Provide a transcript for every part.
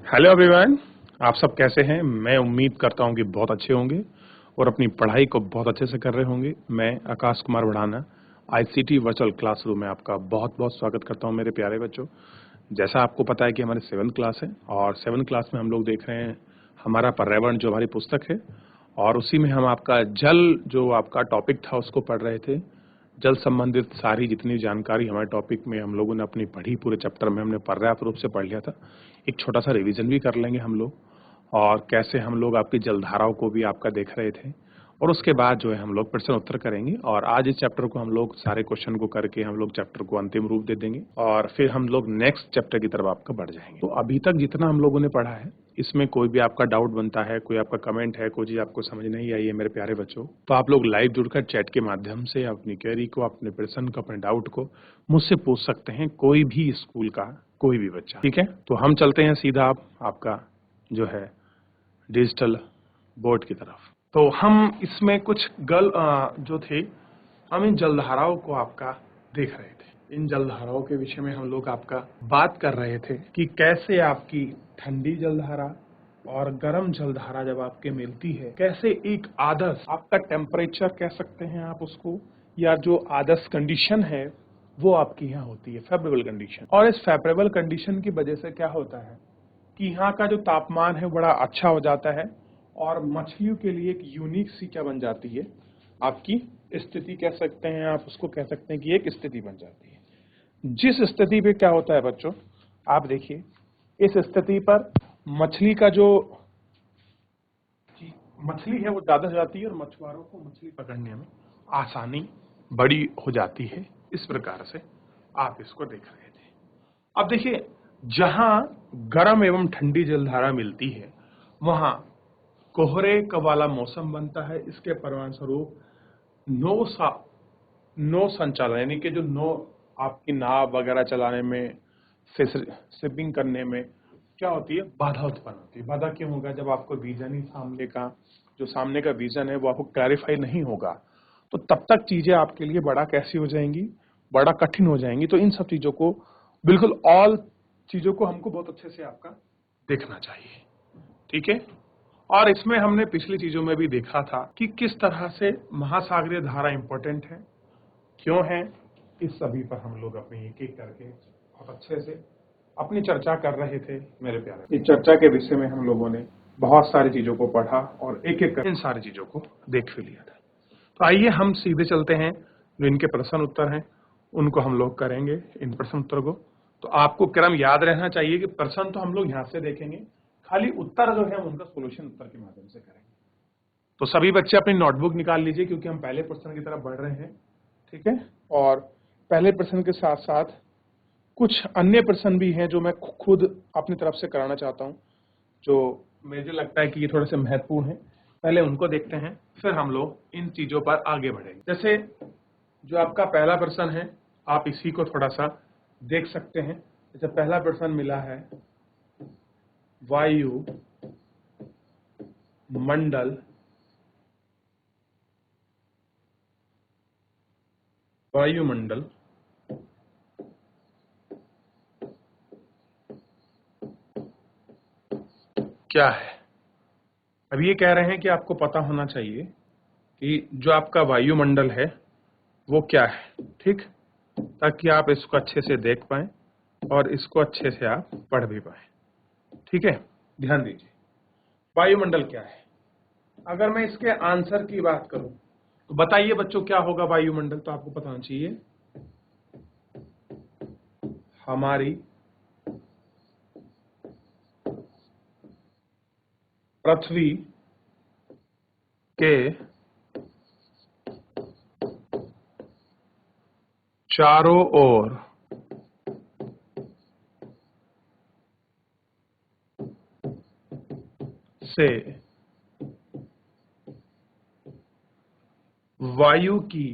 Hello everyone. आप सब कैसे हैं? मैं उम्मीद करता हूं कि बहुत अच्छे होंगे और अपनी पढ़ाई को बहुत अच्छे से कर रहे होंगे। मैं आकाश कुमार बढ़ाना आईसीटी वर्चुअल क्लासरूम में आपका बहुत बहुत स्वागत करता हूं मेरे प्यारे बच्चों। जैसा आपको पता है कि हमारी 7th क्लास है और 7th क्लास में हम लोग देख रहे हैं हमारा पर्यावरण जो हमारी पुस्तक है और उसी में हम आपका जल जो आपका टॉपिक था उसको पढ़ रहे थे। जल संबंधित सारी जितनी जानकारी हमारे टॉपिक में हम लोगों ने अपनी पढ़ी, पूरे चैप्टर में हमने पर्याप्त रूप से पढ़ लिया था। एक छोटा सा रिवीजन भी कर लेंगे हम लोग और कैसे हम लोग आपकी जलधाराओं को भी आपका देख रहे थे और उसके बाद जो है हम लोग प्रश्न उत्तर करेंगे और आज इस चैप्टर को हम लोग सारे क्वेश्चन को करके हम लोग चैप्टर को अंतिम रूप दे देंगे और फिर हम लोग नेक्स्ट चैप्टर की तरफ आपका बढ़ जाएंगे। तो अभी तक जितना हम लोगों ने पढ़ा है इसमें कोई भी आपका डाउट बनता है, कोई आपका कमेंट है, कोई चीज आपको समझ नहीं आई है मेरे प्यारे बच्चों, तो आप लोग लाइव जुड़कर चैट के माध्यम से अपनी क्वेरी को, अपने प्रश्न को, अपने डाउट को मुझसे पूछ सकते हैं, कोई भी स्कूल का कोई भी बच्चा। ठीक है, तो हम चलते हैं सीधा आपका जो है डिजिटल बोर्ड की तरफ। तो हम इसमें कुछ जो थे हम इन जलधाराओं को आपका देख रहे थे। इन जलधाराओं के विषय में हम लोग आपका बात कर रहे थे कि कैसे आपकी ठंडी जलधारा और गर्म जलधारा जब आपके मिलती है, कैसे एक आदर्श आपका टेम्परेचर कह सकते हैं आप उसको, या जो आदर्श कंडीशन है वो आपकी यहाँ होती है, फेवरेबल कंडीशन। और इस फेवरेबल कंडीशन की वजह से क्या होता है कि यहाँ का जो तापमान है बड़ा अच्छा हो जाता है और मछलियों के लिए एक यूनिक सी क्या बन जाती है, आपकी स्थिति कह सकते हैं आप उसको, कह सकते हैं कि एक स्थिति बन जाती है। जिस स्थिति पे क्या होता है बच्चों, आप देखिए इस स्थिति पर मछली का जो मछली है वो ज्यादा हो जाती है और मछुआरों को मछली पकड़ने में आसानी बड़ी हो जाती है। इस प्रकार से आप इसको देख रहे थे। अब देखिए जहां गर्म एवं ठंडी जलधारा मिलती है वहां कोहरे का वाला मौसम बनता है। इसके परिणामस्वरूप नो संचालन यानी कि जो नो आपकी नाव वगैरह चलाने में, शिपिंग करने में क्या होती है, बाधा उत्पन्न होती है। बाधा क्यों होगा? जब आपको विजन ही सामने का विजन है वो आपको क्लैरिफाई नहीं होगा तो तब तक चीजें आपके लिए बड़ा कैसी हो जाएंगी, बड़ा कठिन हो जाएंगी। तो इन सब चीजों को बिल्कुल ऑल चीजों को हमको बहुत अच्छे से आपका देखना चाहिए। ठीक है, और इसमें हमने पिछली चीजों में भी देखा था कि किस तरह से महासागरीय धारा इंपॉर्टेंट है, क्यों है, इस सभी पर हम लोग अपनी एक एक करके बहुत अच्छे से अपनी चर्चा कर रहे थे मेरे प्यारे। इस चर्चा के विषय में हम लोगों ने बहुत सारी चीजों को पढ़ा और एक एक कर इन सारी चीजों को देख भी लिया था। तो आइए हम सीधे चलते हैं, जो इनके प्रश्न उत्तर हैं उनको हम लोग करेंगे, इन प्रश्न उत्तर को। तो आपको क्रम याद रहना चाहिए कि प्रश्न तो हम लोग यहाँ से देखेंगे, खाली उत्तर जो है उनका सोल्यूशन उत्तर के माध्यम से करेंगे। तो सभी बच्चे अपनी नोटबुक निकाल लीजिए क्योंकि हम पहले प्रश्न की तरफ बढ़ रहे हैं। ठीक है, और पहले प्रश्न के साथ साथ कुछ अन्य प्रश्न भी हैं जो मैं खुद अपनी तरफ से कराना चाहता हूं, जो मुझे लगता है कि ये थोड़े से महत्वपूर्ण है। पहले उनको देखते हैं फिर हम लोग इन चीजों पर आगे बढ़ेंगे। जैसे जो आपका पहला प्रश्न है आप इसी को थोड़ा सा देख सकते हैं। जैसे पहला प्रश्न मिला है, वायु मंडल वायुमंडल क्या है? अब ये कह रहे हैं कि आपको पता होना चाहिए कि जो आपका वायुमंडल है वो क्या है। ठीक, ताकि आप इसको अच्छे से देख पाएं और इसको अच्छे से आप पढ़ भी पाएं। ठीक है, ध्यान दीजिए वायुमंडल क्या है। अगर मैं इसके आंसर की बात करूं तो बताइए बच्चों क्या होगा वायुमंडल? तो आपको पता होना चाहिए हमारी पृथ्वी के चारों ओर से वायु की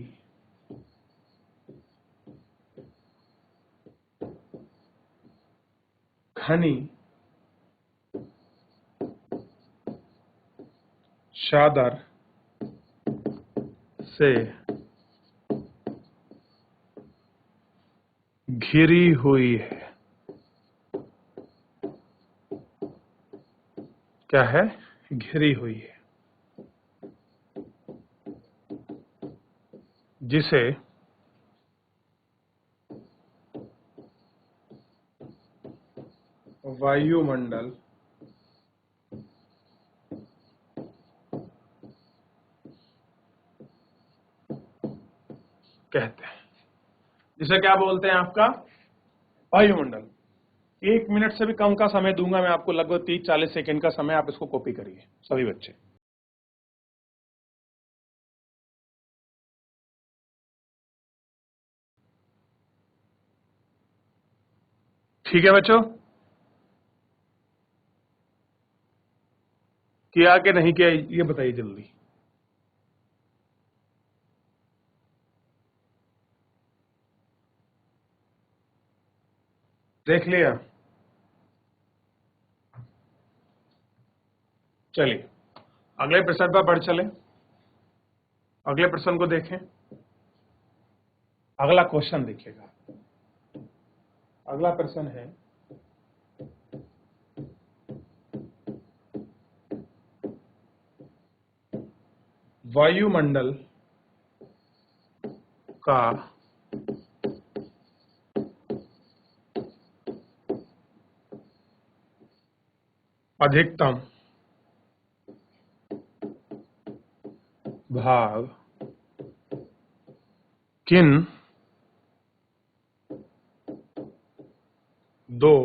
घनी चादर से घिरी हुई है। क्या है? घिरी हुई है, जिसे वायुमंडल कहते हैं। जिसे क्या बोलते हैं आपका? वायुमंडल। 1 मिनट से भी कम का समय दूंगा मैं आपको, लगभग 30-40 सेकेंड का समय। आप इसको कॉपी करिए सभी बच्चे। ठीक है बच्चों? किया कि नहीं किया ये बताइए जल्दी। देख लिया? चलिए अगले प्रश्न पर बढ़ चले। अगले प्रश्न को देखें। अगला क्वेश्चन देखिएगा। अगला प्रश्न है, वायुमंडल का अधिकतम भाग किन दो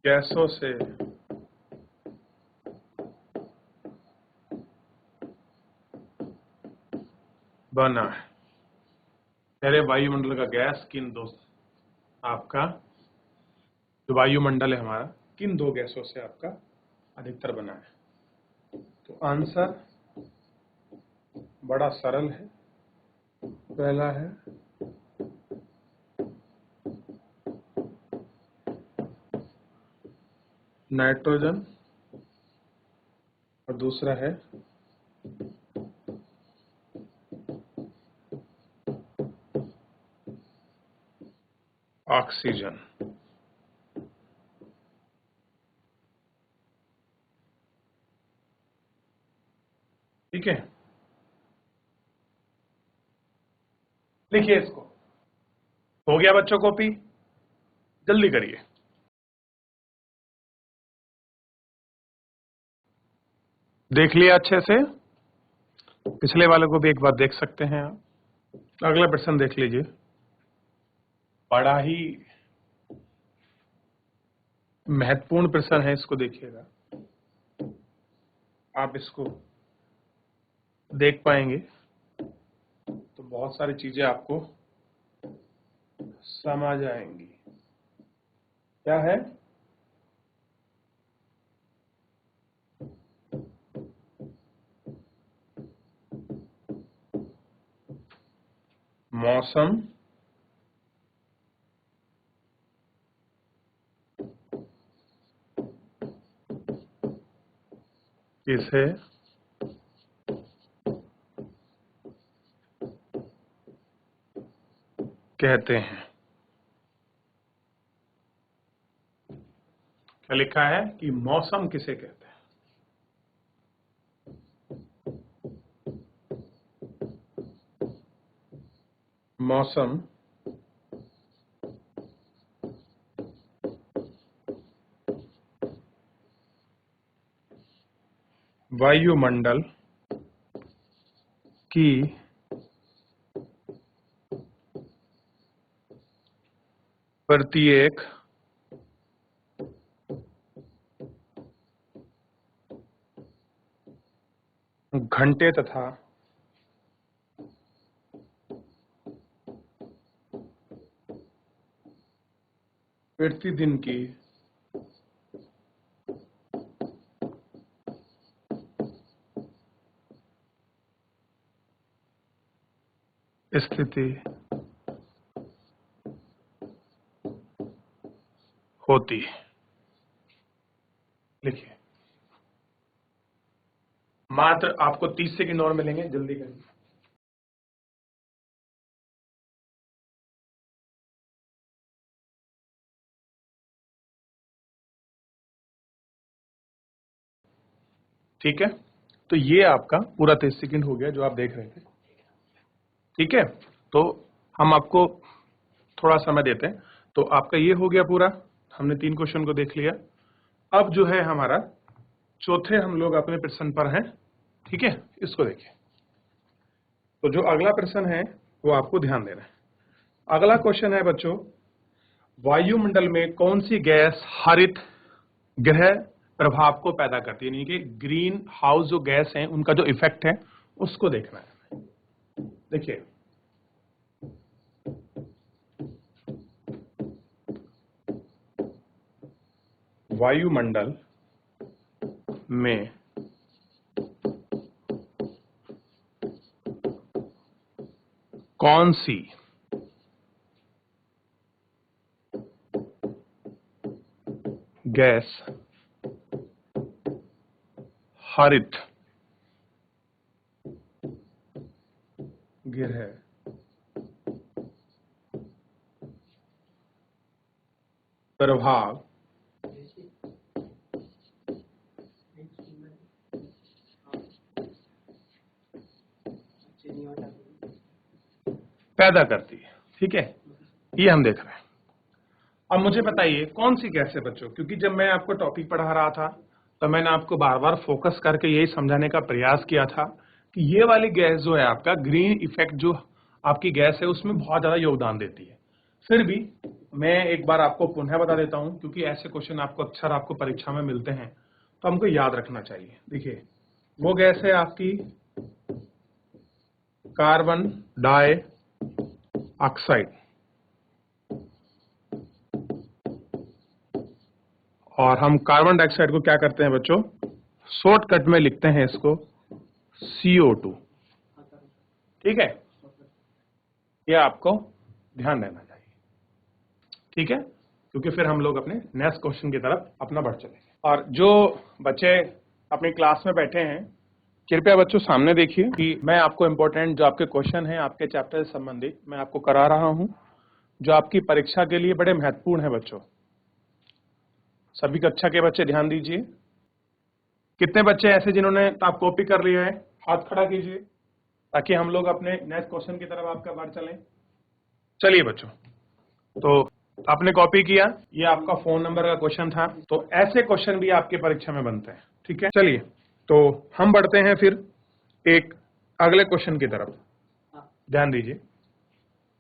गैसों से बना है? अरे वायुमंडल का गैस किन दो, आपका जो वायुमंडल है हमारा, किन दो गैसों से आपका अधिकतर बना है? तो आंसर बड़ा सरल है। पहला है नाइट्रोजन और दूसरा है ऑक्सीजन। ठीक है, लिखिए इसको। हो गया बच्चों कॉपी? जल्दी करिए। देख लिया अच्छे से? पिछले वाले को भी एक बार देख सकते हैं आप। अगला प्रश्न देख लीजिए, बड़ा ही महत्वपूर्ण प्रश्न है, इसको देखिएगा। आप इसको देख पाएंगे तो बहुत सारी चीजें आपको समझ आएंगी। क्या है? मौसम किसे कहते हैं? क्या लिखा है कि मौसम किसे कहते हैं? मौसम वायुमंडल की प्रत्येक घंटे तथा प्रतिदिन की स्थिति होती है। लिखिए। मात्र आपको 30 सेकंड और मिलेंगे, जल्दी करिए। ठीक है, तो ये आपका पूरा 23 सेकंड हो गया जो आप देख रहे थे। ठीक है, तो हम आपको थोड़ा समय देते हैं। तो आपका ये हो गया पूरा, हमने 3 क्वेश्चन को देख लिया। अब जो है हमारा चौथे हम लोग अपने प्रश्न पर हैं। ठीक है, इसको देखिए। तो जो अगला प्रश्न है वो आपको ध्यान देना है। अगला क्वेश्चन है बच्चों, वायुमंडल में कौन सी गैस हरित ग्रह प्रभाव को पैदा करती है, यानी कि ग्रीन हाउस जो गैस है उनका जो इफेक्ट है उसको देखना है। देखिए, वायुमंडल में कौन सी गैस हरित ग्रह प्रभाव पैदा करती है। ठीक है, ये हम देख रहे हैं। अब मुझे बताइए कौन सी गैस है बच्चों, क्योंकि जब मैं आपको टॉपिक पढ़ा रहा था तो मैंने आपको बार बार फोकस करके यही समझाने का प्रयास किया था कि ये वाली गैस जो है आपका ग्रीन इफेक्ट जो आपकी गैस है उसमें बहुत ज्यादा योगदान देती है। फिर भी मैं एक बार आपको पुनः बता देता हूं, क्योंकि ऐसे क्वेश्चन आपको अक्सर आपको परीक्षा में मिलते हैं तो हमको याद रखना चाहिए। देखिए, वो गैस है आपकी कार्बन डाई ऑक्साइड, और हम कार्बन डाइऑक्साइड को क्या करते हैं बच्चों, शॉर्टकट में लिखते हैं इसको CO2। ठीक है, ये आपको ध्यान देना चाहिए। ठीक है, क्योंकि फिर हम लोग अपने नेक्स्ट क्वेश्चन की तरफ अपना बढ़ चलेंगे। और जो बच्चे अपनी क्लास में बैठे हैं, कृपया बच्चों सामने देखिए कि मैं आपको इम्पोर्टेंट जो आपके क्वेश्चन हैं आपके चैप्टर से संबंधित मैं आपको करा रहा हूं, जो आपकी परीक्षा के लिए बड़े महत्वपूर्ण है बच्चों। सभी कक्षा के बच्चे ध्यान दीजिए। कितने बच्चे ऐसे जिन्होंने आप कॉपी कर लिया है, हाथ खड़ा कीजिए ताकि हम लोग अपने नेक्स्ट क्वेश्चन की तरफ आपका बढ़ चलें। चलिए बच्चों, तो आपने कॉपी किया, ये आपका फोन नंबर का क्वेश्चन था। तो ऐसे क्वेश्चन भी आपके परीक्षा में बनते हैं। ठीक है, चलिए तो हम बढ़ते हैं फिर एक अगले क्वेश्चन की तरफ। ध्यान दीजिए,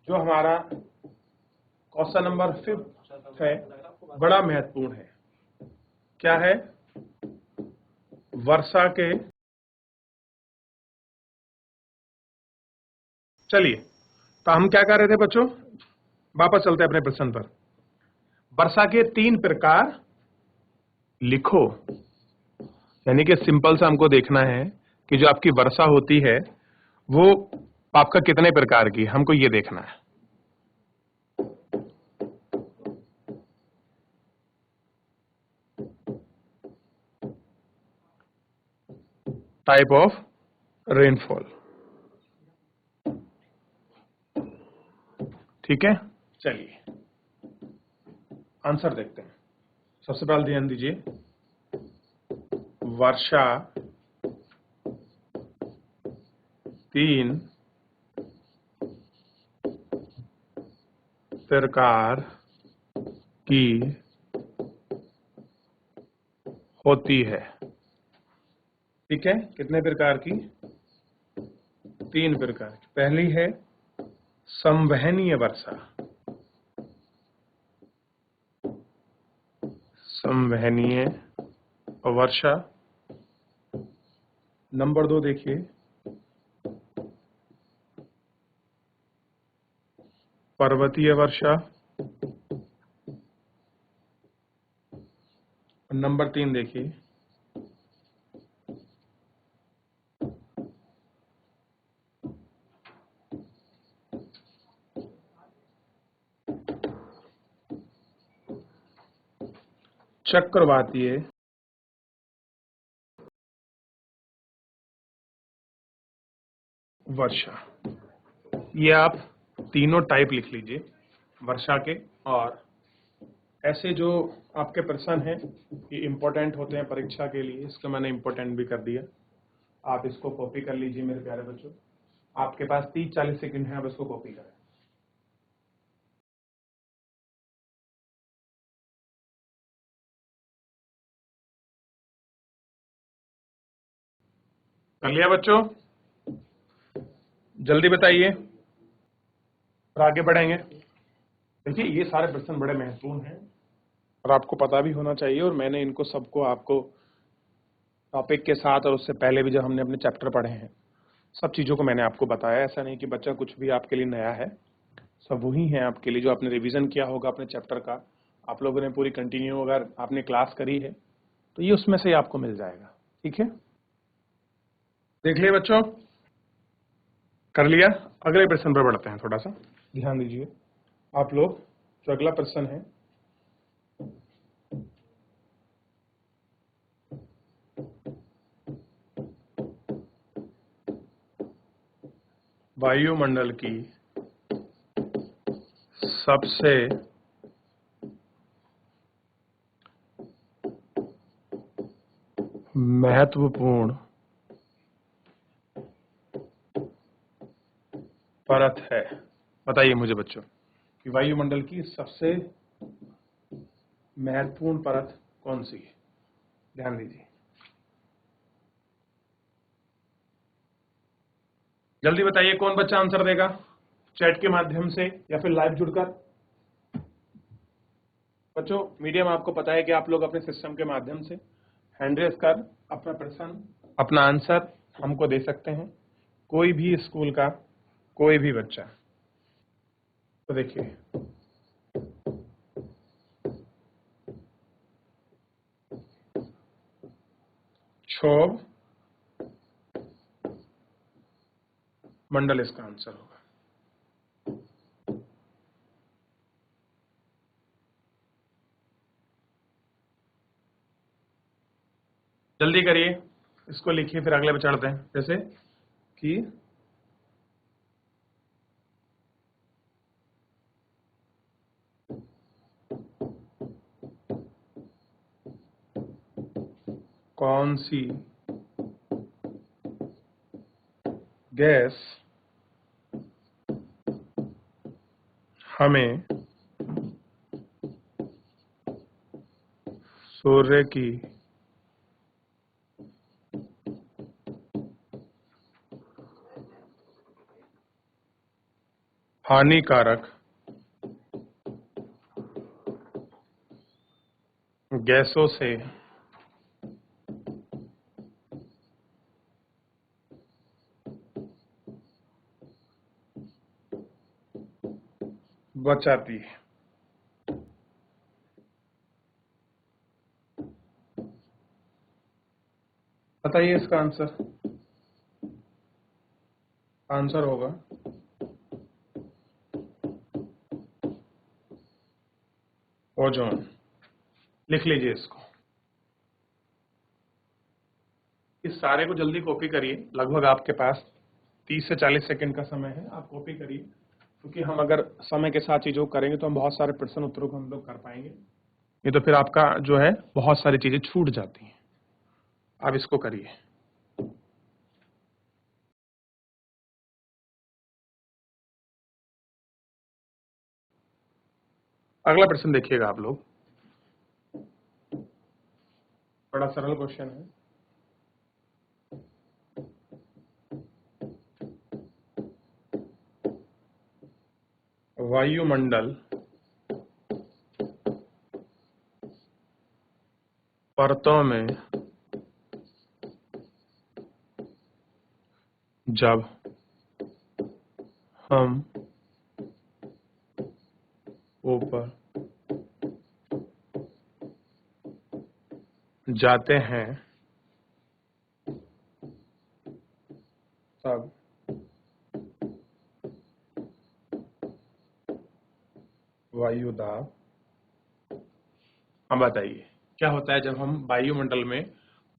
जो हमारा क्वेश्चन नंबर 5 है, बड़ा महत्वपूर्ण है। क्या है, वर्षा के, चलिए तो हम क्या कर रहे थे बच्चों, वापस चलते हैं अपने प्रश्न पर। वर्षा के 3 प्रकार लिखो, यानी कि सिंपल सा हमको देखना है कि जो आपकी वर्षा होती है वो आपका कितने प्रकार की, हमको ये देखना है। Type of rainfall. ठीक है, चलिए आंसर देखते हैं। सबसे पहले ध्यान दीजिए, वर्षा 3 प्रकार की होती है। ठीक है, कितने प्रकार की, 3 प्रकार की। पहली है संवहनीय वर्षा, संवहनीय वर्षा। नंबर 2 देखिए, पर्वतीय वर्षा। नंबर 3 देखिए, चक्रवातीय वर्षा। ये आप तीनों टाइप लिख लीजिए वर्षा के, और ऐसे जो आपके प्रश्न हैं ये इम्पोर्टेंट होते हैं परीक्षा के लिए, इसको मैंने इम्पोर्टेंट भी कर दिया। आप इसको कॉपी कर लीजिए मेरे प्यारे बच्चों। आपके पास 30-40 सेकंड है, आप इसको कॉपी करें। कर लिया बच्चों? जल्दी बताइए और आगे बढ़ेंगे। देखिए ये सारे प्रश्न बड़े महत्वपूर्ण हैं और आपको पता भी होना चाहिए, और मैंने इनको सबको आपको टॉपिक के साथ और उससे पहले भी जब हमने अपने चैप्टर पढ़े हैं सब चीज़ों को मैंने आपको बताया। ऐसा नहीं कि बच्चा कुछ भी आपके लिए नया है, सब वही है आपके लिए जो आपने रिवीजन किया होगा अपने चैप्टर का। आप लोगों ने पूरी कंटिन्यू अगर आपने क्लास करी है तो ये उसमें से आपको मिल जाएगा। ठीक है, देख लिया बच्चों? कर लिया? अगले प्रश्न पर बढ़ते हैं। थोड़ा सा ध्यान दीजिए आप लोग। जो अगला प्रश्न है, वायुमंडल की सबसे महत्वपूर्ण परत है। बताइए मुझे बच्चों कि वायुमंडल की सबसे महत्वपूर्ण परत कौन सी है? ध्यान दीजिए, जल्दी बताइए। कौन बच्चा आंसर देगा, चैट के माध्यम से या फिर लाइव जुड़कर? बच्चों मीडियम आपको पता है कि आप लोग अपने सिस्टम के माध्यम से हैंड रेस कर अपना प्रश्न, अपना आंसर हमको दे सकते हैं। कोई भी स्कूल का कोई भी बच्चा। तो देखिए क्षोभ मंडल इसका आंसर होगा। जल्दी करिए, इसको लिखिए फिर अगले पे चढ़ते हैं। जैसे कि कौन सी गैस हमें सूर्य की हानिकारक गैसों से बचाती है? बताइए इसका आंसर। आंसर होगा ओजोन। लिख लीजिए इसको। इस सारे को जल्दी कॉपी करिए। लगभग आपके पास 30 से 40 सेकंड का समय है, आप कॉपी करिए, क्योंकि हम अगर समय के साथ चीज़ों को करेंगे तो हम बहुत सारे प्रश्न उत्तरों को हम लोग कर पाएंगे। ये तो फिर आपका जो है बहुत सारी चीज़ें छूट जाती हैं। आप इसको करिए। अगला प्रश्न देखिएगा आप लोग, बड़ा सरल क्वेश्चन है। वायुमंडल परतों में जब हम ऊपर जाते हैं तब वायु दाब। हम बताइए क्या होता है जब हम वायुमंडल में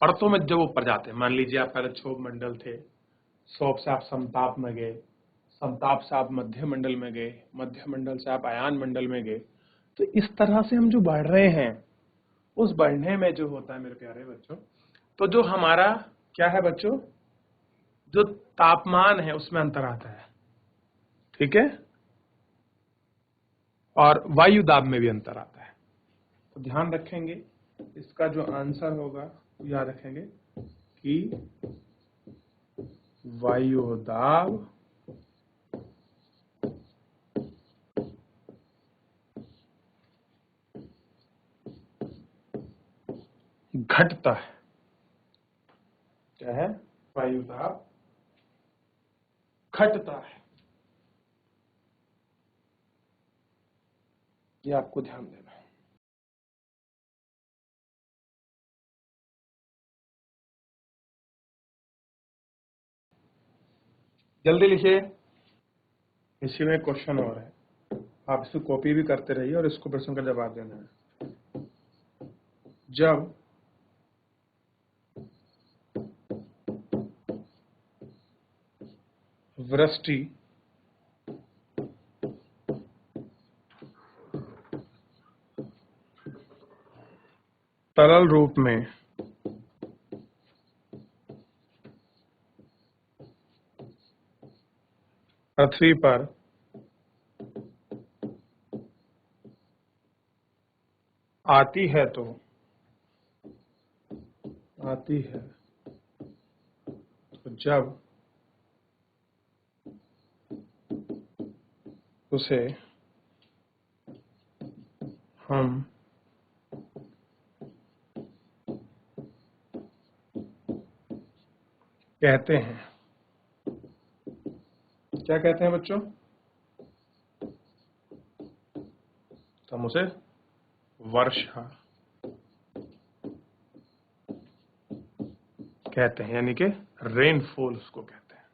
परतों में जब ऊपर जाते हैं। मान लीजिए आप पहले क्षोभ मंडल थे, क्षोभ से आप समताप में गए, समताप से आप मध्य मंडल में गए, मध्य मंडल से आप आयान मंडल में गए, तो इस तरह से हम जो बढ़ रहे हैं, उस बढ़ने में जो होता है मेरे प्यारे बच्चों, तो जो हमारा क्या है बच्चों, जो तापमान है उसमें अंतर आता है, ठीक है, और वायु दाब में भी अंतर आता है। तो ध्यान रखेंगे, इसका जो आंसर होगा याद रखेंगे कि वायु दाब घटता है। क्या है? वायु दाब घटता है। ये आपको ध्यान देना है। जल्दी लिखिए, इसी में क्वेश्चन और है, आप इसको कॉपी भी करते रहिए और इसको प्रश्न का जवाब देना है। जब वृष्टि तरल रूप में पृथ्वी पर आती है तो जब उसे हम कहते हैं, क्या कहते हैं बच्चों? तो हम उसे वर्षा कहते हैं, यानी कि रेनफॉल उसको कहते हैं।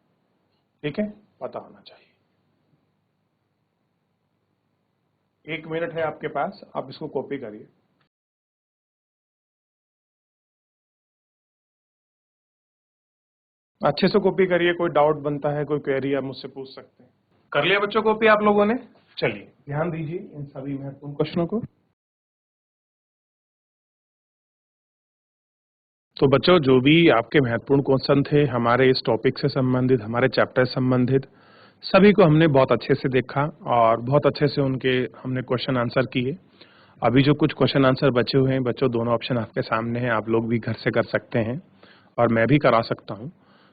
ठीक है, पता होना चाहिए। 1 मिनट है आपके पास, आप इसको कॉपी करिए। अच्छे से कॉपी करिए, कोई डाउट बनता है, कोई क्वेरी आप मुझसे पूछ सकते हैं। कर लिया बच्चों कॉपी आप लोगों ने? चलिए ध्यान दीजिए इन सभी महत्वपूर्ण क्वेश्चनों को। तो बच्चों, जो भी आपके महत्वपूर्ण क्वेश्चन थे हमारे इस टॉपिक से संबंधित, हमारे चैप्टर से संबंधित, सभी को हमने बहुत अच्छे से देखा और बहुत अच्छे से उनके हमने क्वेश्चन आंसर किए। अभी जो कुछ क्वेश्चन आंसर बचे हुए हैं बच्चों, दोनों ऑप्शन आपके सामने हैं, आप लोग भी घर से कर सकते हैं और मैं भी करा सकता हूं।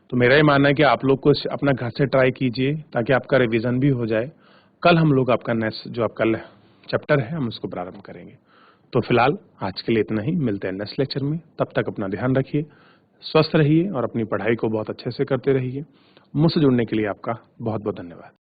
तो मेरा ये मानना है कि आप लोग को अपना घर से ट्राई कीजिए ताकि आपका रिवीजन भी हो जाए। कल हम लोग आपका नेक्स्ट जो आपका चैप्टर है हम उसको प्रारंभ करेंगे। तो फिलहाल आज के लिए इतना ही, मिलते हैं नेक्स्ट लेक्चर में। तब तक अपना ध्यान रखिए, स्वस्थ रहिए और अपनी पढ़ाई को बहुत अच्छे से करते रहिए। मुझसे जुड़ने के लिए आपका बहुत बहुत धन्यवाद।